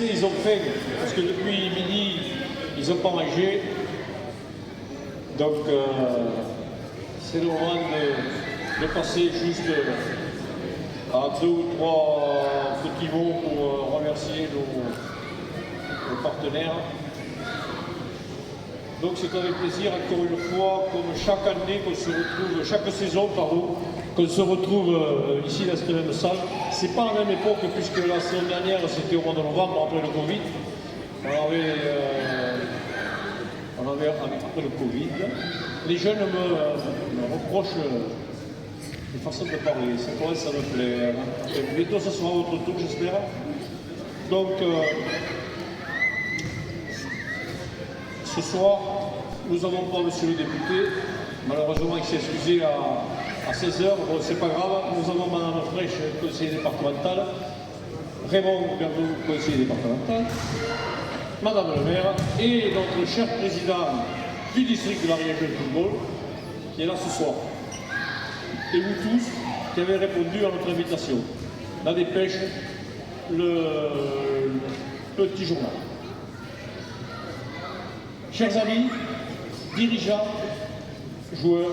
pressés, ils ont faim, parce que depuis midi, ils n'ont pas mangé. Donc, c'est le moment de passer juste à 2 ou 3 petits mots pour remercier nos partenaires. Donc c'est avec plaisir, encore une fois, comme chaque année qu'on se retrouve, chaque saison, pardon, qu'on se retrouve ici dans cette même salle. C'est pas la même époque, puisque la saison dernière, c'était au mois de novembre, après le Covid. On avait après le Covid. Les jeunes me reprochent les façons de parler. Ça commence à me plaire. Et bientôt, ce sera votre tour, j'espère. Donc, ce soir, nous n'avons pas monsieur le député. Malheureusement, il s'est excusé à 16h. Bon, c'est pas grave. Nous avons madame Fraîche, conseiller départemental. Raymond Berdoux, conseiller départemental. Madame le maire et notre cher président du district de l'Ariège de football qui est là ce soir. Et vous tous qui avez répondu à notre invitation. La dépêche, le petit journal. Chers amis, dirigeants, joueurs,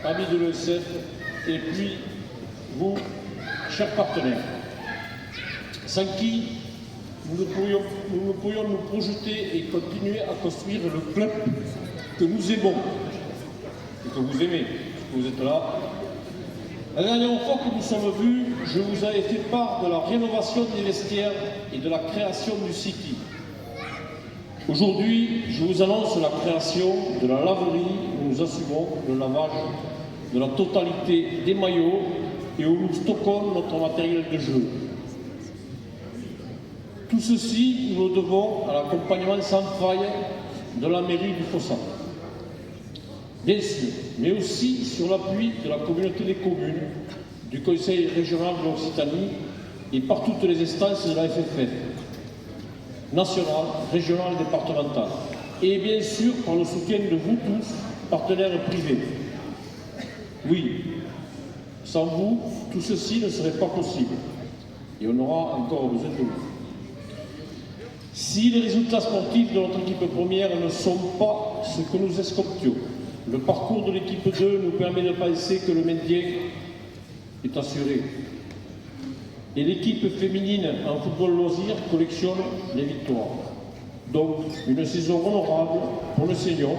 amis de l'E7 et puis vous, chers partenaires, sans qui nous ne pourrions nous projeter et continuer à construire le club que nous aimons et que vous aimez, parce que vous êtes là. La dernière fois que nous sommes vus, je vous avais fait part de la rénovation des vestiaires et de la création du City. Aujourd'hui, je vous annonce la création de la laverie où nous assumons le lavage de la totalité des maillots et où nous stockons notre matériel de jeu. Tout ceci, nous le devons à l'accompagnement sans faille de la mairie du Fossat. Bien sûr, mais aussi sur l'appui de la communauté des communes, du Conseil régional de l'Occitanie et par toutes les instances de la FFF, nationale, régionale et départementale. Et bien sûr, par le soutien de vous tous, partenaires privés. Oui, sans vous, tout ceci ne serait pas possible. Et on aura encore besoin de vous. Si les résultats sportifs de notre équipe première ne sont pas ce que nous escomptions, le parcours de l'équipe 2 nous permet de penser que le maintien est assuré. Et l'équipe féminine en football loisir collectionne les victoires. Donc, une saison honorable pour le senior,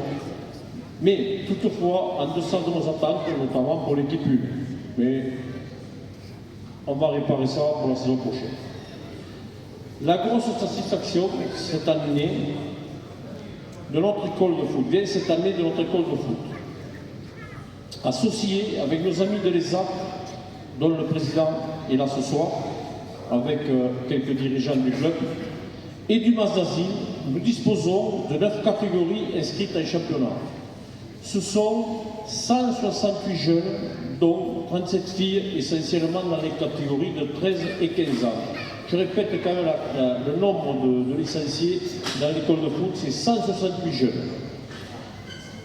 mais toutefois en deçà de nos attentes, notamment pour l'équipe 1. Mais on va réparer ça pour la saison prochaine. La grosse satisfaction cette année de notre école de foot, bien cette année de notre école de foot, associée avec nos amis de l'ESAP, dont le président est là ce soir, avec quelques dirigeants du club, et du Mazdazine, nous disposons de 9 catégories inscrites en championnat. Ce sont 168 jeunes, dont 37 filles, essentiellement dans les catégories de 13 et 15 ans. Je répète quand même le nombre de licenciés dans l'école de foot, c'est 168 jeunes.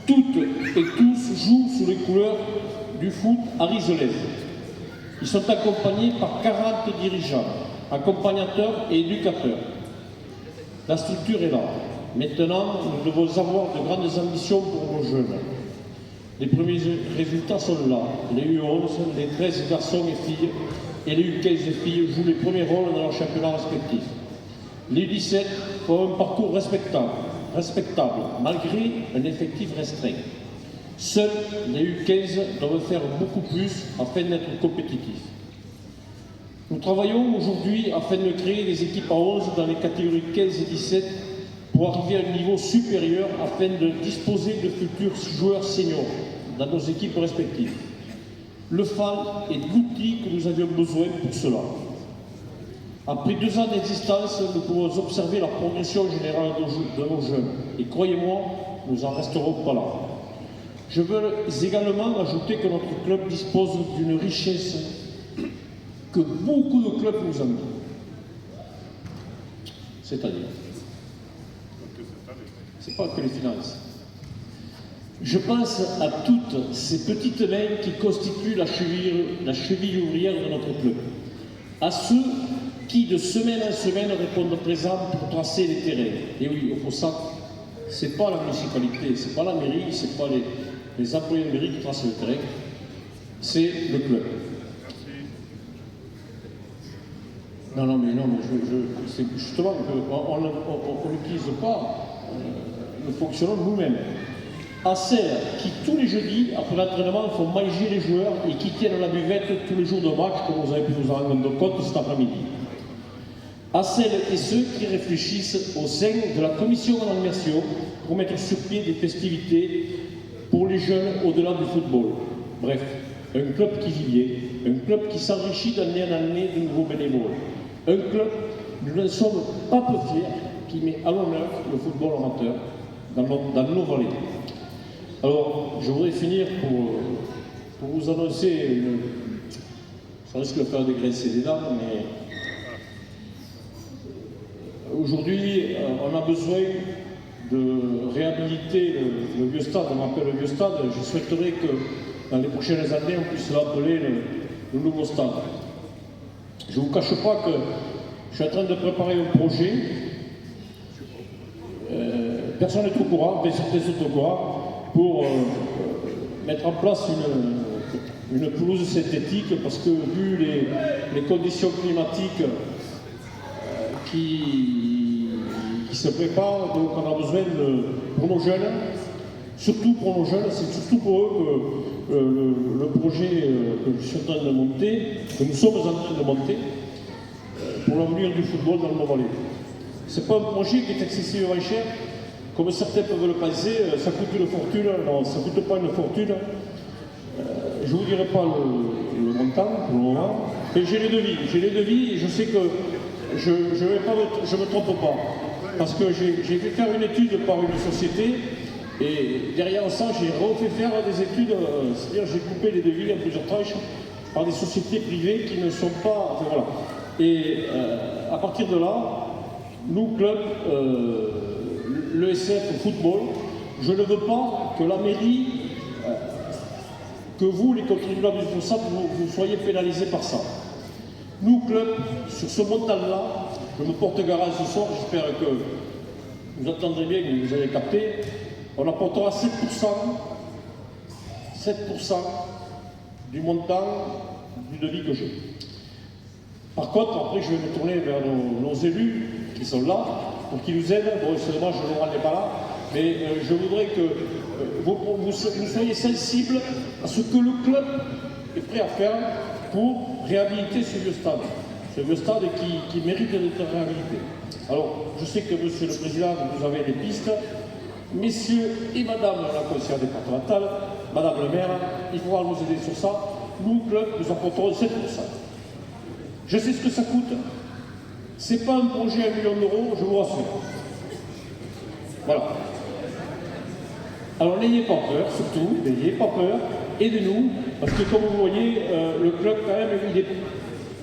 Toutes et tous jouent sous les couleurs du foot à Rizelève. Ils sont accompagnés par 40 dirigeants, accompagnateurs et éducateurs. La structure est là. Maintenant, nous devons avoir de grandes ambitions pour nos jeunes. Les premiers résultats sont là. Les U11, les 13 garçons et filles et les U15 filles jouent les premiers rôles dans leur championnat respectif. Les U17 font un parcours respectable, malgré un effectif restreint. Seuls les U15 doivent faire beaucoup plus afin d'être compétitifs. Nous travaillons aujourd'hui afin de créer des équipes à 11 dans les catégories 15 et 17 pour arriver à un niveau supérieur afin de disposer de futurs joueurs seniors dans nos équipes respectives. Le FAL est l'outil que nous avions besoin pour cela. Après 2 ans d'existence, nous pouvons observer la progression générale de nos jeunes. Et croyez-moi, nous n'en resterons pas là. Je veux également ajouter que notre club dispose d'une richesse que beaucoup de clubs nous envient. C'est-à-dire, c'est pas que les finances. Je pense à toutes ces petites mains qui constituent la cheville ouvrière de notre club. À ceux qui de semaine en semaine répondent présent pour tracer les terrains. Et oui, au FOSSAC, ce n'est pas la municipalité, ce n'est pas la mairie, ce n'est pas les employés de mairie qui tracent le terrain, c'est le club. Non, mais c'est justement qu'on n'utilise pas, nous fonctionnons nous-mêmes. À celles qui, tous les jeudis, après l'entraînement, font manger les joueurs et qui tiennent la buvette tous les jours de match, comme vous avez pu nous en rendre compte cet après-midi. À celles et ceux qui réfléchissent au sein de la commission en immersion pour mettre sur pied des festivités pour les jeunes au-delà du football. Bref, un club qui vit bien, un club qui s'enrichit d'année en année de nouveaux bénévoles. Un club, nous ne sommes pas peu fiers, qui met à l'honneur le football amateur dans nos vallées. Alors, je voudrais finir pour vous annoncer, ça risque de faire dégraisser les dents, mais aujourd'hui, on a besoin de réhabiliter le vieux stade. On appelle le vieux stade. Je souhaiterais que dans les prochaines années, on puisse l'appeler le nouveau stade. Je ne vous cache pas que je suis en train de préparer un projet. Personne n'est au courant, mais certains sont au courant, pour mettre en place une pelouse synthétique, parce que vu les conditions climatiques qui se préparent, donc on a besoin pour nos jeunes, surtout pour nos jeunes, c'est surtout pour eux que le projet que je suis en train de monter, que nous sommes en train de monter, pour l'avenir du football dans le Mont-Valais. Ce n'est pas un projet qui est excessivement cher, comme certains peuvent le penser, ça coûte une fortune. Non, ça ne coûte pas une fortune. Je ne vous dirai pas le montant pour le moment, mais j'ai les devis et je sais que je ne me trompe pas. Parce que j'ai fait faire une étude par une société et derrière ça, j'ai refait faire des études, c'est-à-dire j'ai coupé les devis en plusieurs tranches par des sociétés privées qui ne sont pas... Enfin, voilà. Et à partir de là, nous, club, l'ESF football, je ne veux pas que la mairie, que vous, les contribuables du FOSSAC, vous soyez pénalisés par ça. Nous, club, sur ce montant-là, je me porte garant ce soir, j'espère que vous entendrez bien, que vous allez capter, on apportera 7% du montant du devis que j'ai. Par contre, après, je vais me tourner vers nos élus qui sont là, pour qu'ils nous aident. Bon, seulement, je ne le rendrai pas là, mais je voudrais que vous soyez sensibles à ce que le club est prêt à faire pour réhabiliter ce vieux stade. Ce vieux stade qui mérite d'être réhabilité. Alors, je sais que, Monsieur le Président, vous avez des pistes. Messieurs et Madame la conseillère départementale, Madame le maire, il faudra nous aider sur ça. Nous, club, nous apporterons 7%. Je sais ce que ça coûte. Ce n'est pas un projet à 1 million d'euros, je vous rassure. Voilà. Alors n'ayez pas peur, surtout, n'ayez pas peur, aidez-nous, parce que comme vous voyez, le club quand même,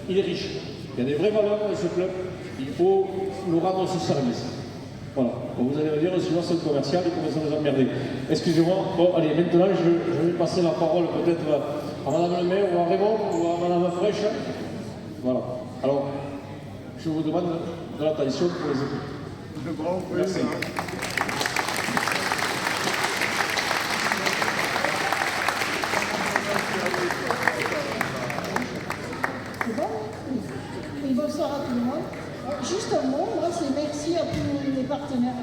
il est riche. Il y a des vraies valeurs dans ce club, il faut nous rendre ce service. Voilà. Donc vous allez me dire, sinon c'est le commercial, il commence à nous emmerder. Excusez-moi, bon allez, maintenant je vais passer la parole peut-être à Madame le maire, ou à Raymond, ou à Madame Fraîche. Voilà. Alors, je vous demande de l'attention pour les écouter. Merci. C'est bon? Oui, bonsoir à tout le monde. Juste un mot, moi c'est merci à tous les partenaires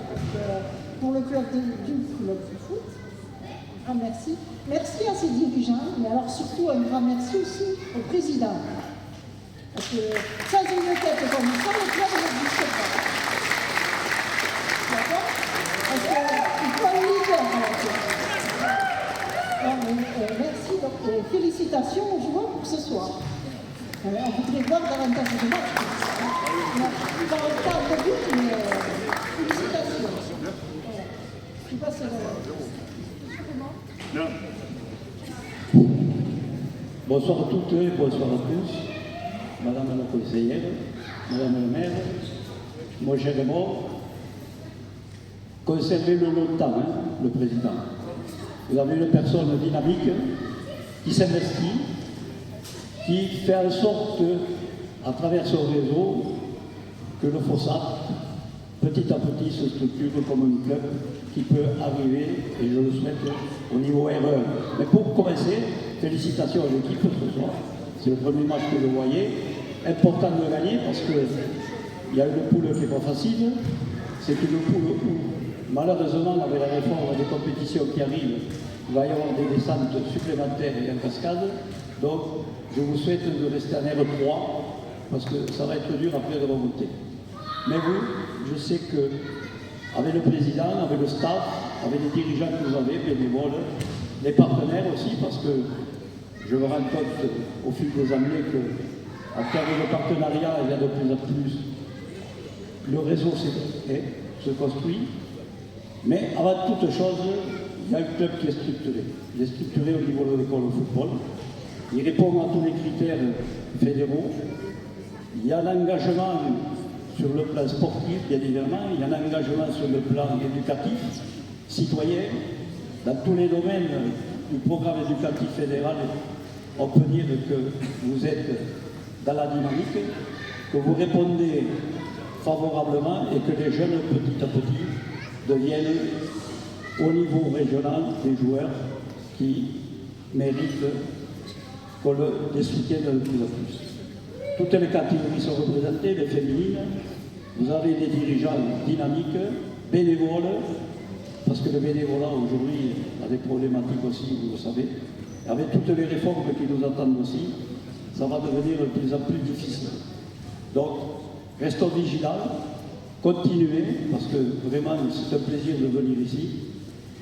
pour le club du club de foot. Un merci. Merci à ses dirigeants, mais alors surtout un grand merci aussi au président. Parce que sans une tête comme ça, le club n'existe pas. D'accord? Parce qu'il faut un leader à la tête. Merci, donc, et félicitations aux joueurs pour ce soir. On voudrait voir davantage de matchs. Pas autant de buts, mais félicitations. Voilà. Je passe Bonsoir à toutes et bonsoir à tous. Madame la conseillère, Madame le maire, moi j'aimerais conserver-le longtemps, le président. Vous avez une personne dynamique qui s'investit, qui fait en sorte, à travers son réseau, que le Fossat, petit à petit, se structure comme un club qui peut arriver, et je le souhaite, au niveau RE. Mais pour commencer, félicitations à l'équipe ce soir. C'est le premier match que vous voyez. Important de gagner parce qu'il y a une poule qui n'est pas facile. C'est une poule où, malheureusement, avec la réforme des compétitions qui arrivent, il va y avoir des descentes supplémentaires et en cascade. Donc, je vous souhaite de rester en R3 parce que ça va être dur après de remonter. Mais vous, je sais que avec le président, avec le staff, avec les dirigeants que vous avez, bénévoles, les partenaires aussi, parce que je me rends compte au fil des années qu'en termes de partenariat, il y a de plus en plus. Le réseau se construit, mais avant toute chose, il y a un club qui est structuré. Il est structuré au niveau de l'école de football. Il répond à tous les critères fédéraux. Il y a l'engagement sur le plan sportif, bien évidemment. Il y a un engagement sur le plan éducatif, citoyen. Dans tous les domaines du programme éducatif fédéral, on peut dire que vous êtes dans la dynamique, que vous répondez favorablement et que les jeunes, petit à petit, deviennent au niveau régional des joueurs qui méritent qu'on les soutienne de plus en plus. Toutes les catégories sont représentées, les féminines. Vous avez des dirigeants dynamiques, bénévoles, parce que le bénévolat aujourd'hui a des problématiques aussi, vous le savez. Avec toutes les réformes qui nous attendent aussi, ça va devenir de plus en plus difficile. Donc, restons vigilants, continuez, parce que vraiment, c'est un plaisir de venir ici.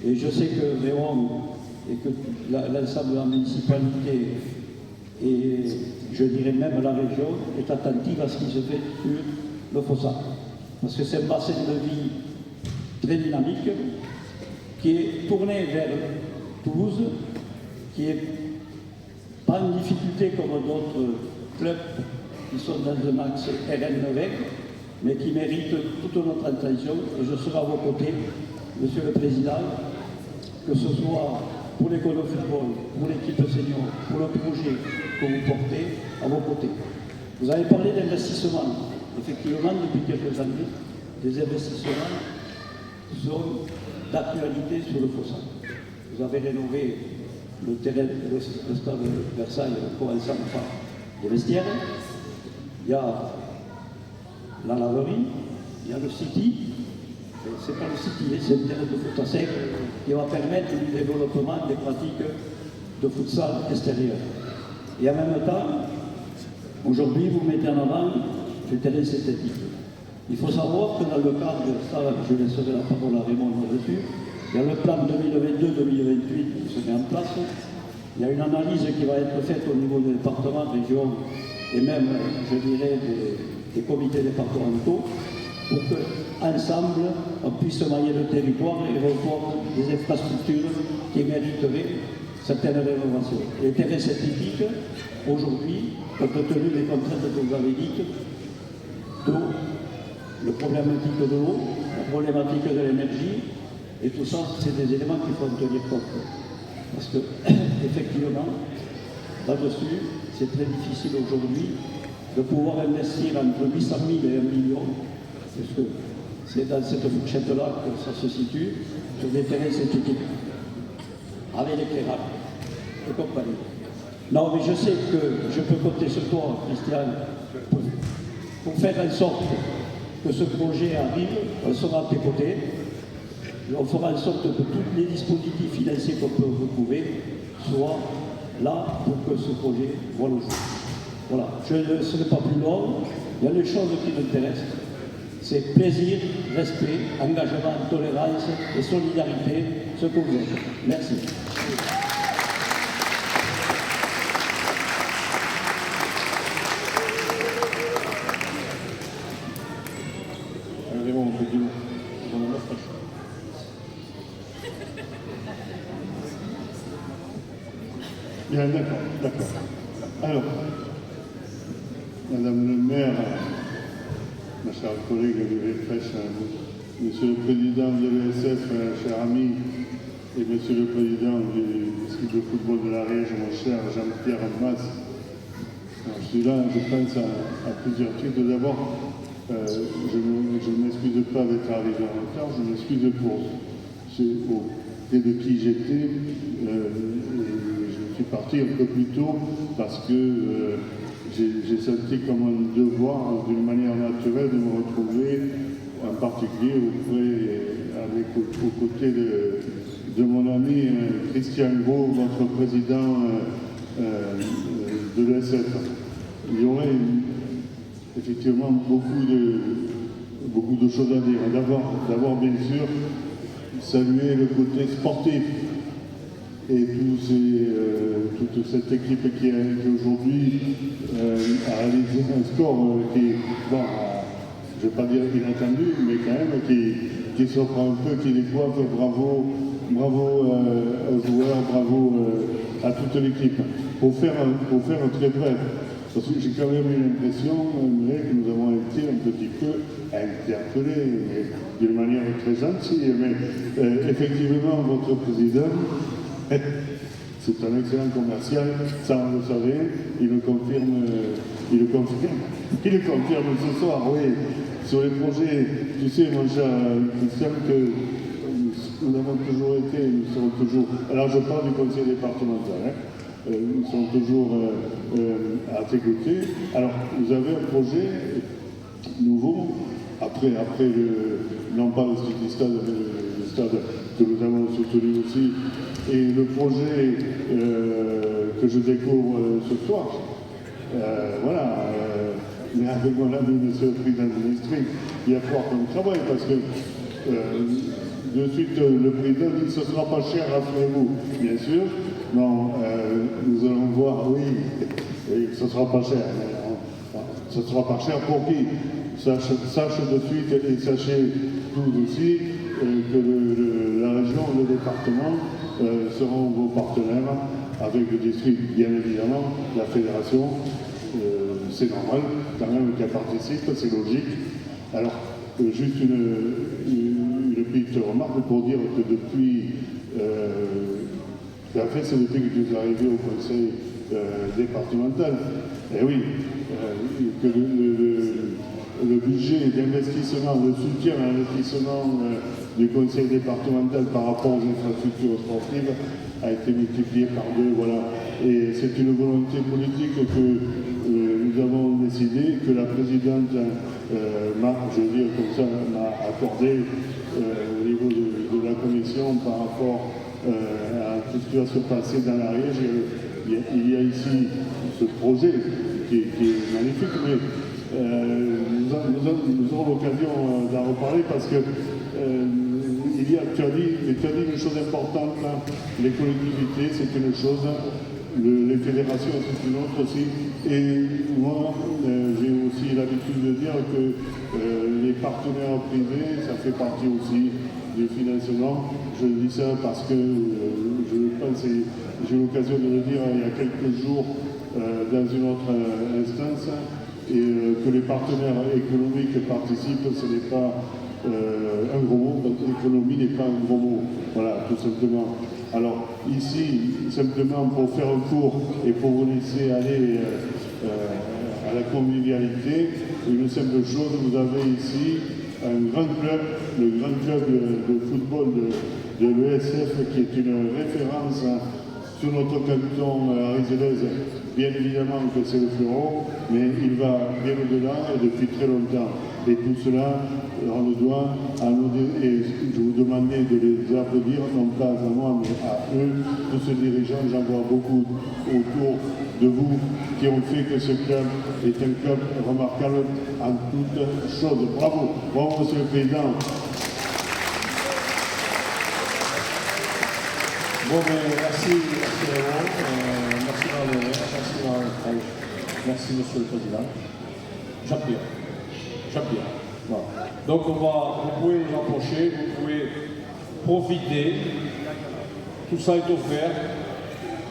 Et je sais que Véron et que l'ensemble de la municipalité et je dirais même la région est attentive à ce qui se fait sur le Fossat. Parce que c'est un bassin de vie très dynamique qui est tourné vers Toulouse, qui n'est pas en difficulté comme d'autres clubs qui sont dans un axe RN20, mais qui méritent toute notre attention. Et je serai à vos côtés, Monsieur le Président, que ce soit pour l'école de football, pour l'équipe senior, pour le projet que vous portez, à vos côtés. Vous avez parlé d'investissement. Effectivement, depuis quelques années, des investissements sont d'actualité sur le Fossat. Vous avez rénové le terrain, le stade de Versailles, en commençant par les vestiaires. Il y a la laverie, il y a le City. C'est pas le City, c'est le terrain de foot à 5 qui va permettre le développement des pratiques de futsal extérieur. Et en même temps, aujourd'hui, vous mettez en avant le terrain synthétique. Il faut savoir que dans le cadre de ça, je laisserai la parole à Raymond là-dessus, il y a le plan 2022-2028 qui se met en place. Il y a une analyse qui va être faite au niveau des départements, régions et même, je dirais, des comités départementaux pour qu'ensemble, on puisse mailler le territoire et revoir des infrastructures qui mériteraient certaines rénovations. Les terrains scientifiques, aujourd'hui, compte tenu des contraintes que vous avez dites, d'eau, le problématique de l'eau, la problématique de l'énergie, et tout ça, c'est des éléments qu'il faut en tenir compte. Parce que, effectivement, là-dessus, c'est très difficile aujourd'hui de pouvoir investir entre 800 000 et 1 million, parce que c'est dans cette fourchette-là que ça se situe, sur des terrains synthétiques, avec l'éclairage et compagnie. Non, mais je sais que je peux compter sur toi, Christian, pour faire en sorte que ce projet arrive, on sera à tes côtés. On fera en sorte que tous les dispositifs financiers qu'on peut retrouver soient là pour que ce projet voit le jour. Voilà, je ne serai pas plus long. Il y a des choses qui m'intéressent. C'est plaisir, respect, engagement, tolérance et solidarité, ce que vous êtes. Merci. Bien, d'accord. Alors, Madame le maire, ma chère collègue Olivier Fraîche, Monsieur le Président de l'ESF, cher ami, et Monsieur le Président du site de football de l'Ariège, mon cher Jean-Pierre Mas. Je suis là, je pense, à plusieurs titres. D'abord, je ne m'excuse pas d'être arrivé en retard, je m'excuse auprès de qui j'étais. Je suis parti un peu plus tôt parce que j'ai senti comme un devoir, d'une manière naturelle, de me retrouver, en particulier aux côtés de mon ami Christian Gros, votre président de l'ESF. Il y aurait effectivement beaucoup de choses à dire. D'abord, bien sûr, saluer le côté sportif et toute cette équipe qui aujourd'hui a réalisé un score qui, bon, je ne vais pas dire inattendu, mais quand même qui surprend un peu, qui décoiffe. Bravo aux joueurs, bravo à toute l'équipe. Pour faire très bref, parce que j'ai quand même eu l'impression que nous avons été un petit peu interpellés, mais d'une manière très gentille. Mais effectivement, votre président, c'est un excellent commercial, ça on le savait, il le confirme ce soir, oui, sur les projets. Tu sais, mon cher Christian, que nous avons toujours été, nous serons toujours. Alors je parle du conseil départemental, nous sommes toujours à tes côtés. Alors, vous avez un projet nouveau, après non pas le City Stade, mais le stade que nous avons soutenu aussi, et le projet que je découvre ce soir. Voilà, mais avec mon ami, monsieur le président du district, il y a fort comme travail, parce que de suite, le président dit que ce ne sera pas cher, rassurez-vous, bien sûr. Non, nous allons voir, oui, et ce ne sera pas cher. Mais ce ne sera pas cher pour qui? Sache de suite et sachez tous aussi que la région, le département seront vos partenaires, avec le district, bien évidemment, la fédération. C'est normal, quand même, qu'elle participe, c'est logique. Alors, juste une petite remarque pour dire que depuis, en fait, c'est depuis que tu es arrivé au conseil départemental. Et oui, que le budget d'investissement, le soutien à l'investissement du conseil départemental par rapport aux infrastructures sportives a été multiplié par 2, voilà. Et c'est une volonté politique que nous avons décidé, que la présidente m'a accordé au niveau de la commission par rapport à tout ce qui va se passer dans l'Ariège. Il y a ici ce projet qui est magnifique, mais nous aurons l'occasion d'en reparler parce que tu as dit une chose importante, là, les collectivités, c'est une chose, les fédérations, c'est une autre aussi. Et moi, j'ai aussi l'habitude de dire que les partenaires privés, ça fait partie aussi du financement. Je dis ça parce que je pense, et j'ai eu l'occasion de le dire il y a quelques jours dans une autre instance, et que les partenaires économiques participent, ce n'est pas un gros mot, parce que l'économie n'est pas un gros mot. Voilà, tout simplement. Alors, ici, simplement pour faire un tour et pour vous laisser aller à la convivialité, une simple chose, vous avez ici un grand club, le grand club de football de l'ESF, qui est une référence sur notre canton ariégeois. Bien évidemment que c'est le fleuron, mais il va bien au-delà et depuis très longtemps. Et tout cela, on le doit à nous, et je vous demandais de les applaudir, non pas à moi, mais à eux, tous ces dirigeants, j'en vois beaucoup autour de vous, qui ont fait que ce club est un club remarquable en toutes choses. Bravo, bravo Monsieur le Président. Bon, mais merci Léon, merci Valérie, merci Monsieur le Président. Jean-Pierre. Voilà. Donc vous pouvez vous approcher, vous pouvez profiter, tout ça est offert,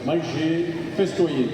manger, festoyer.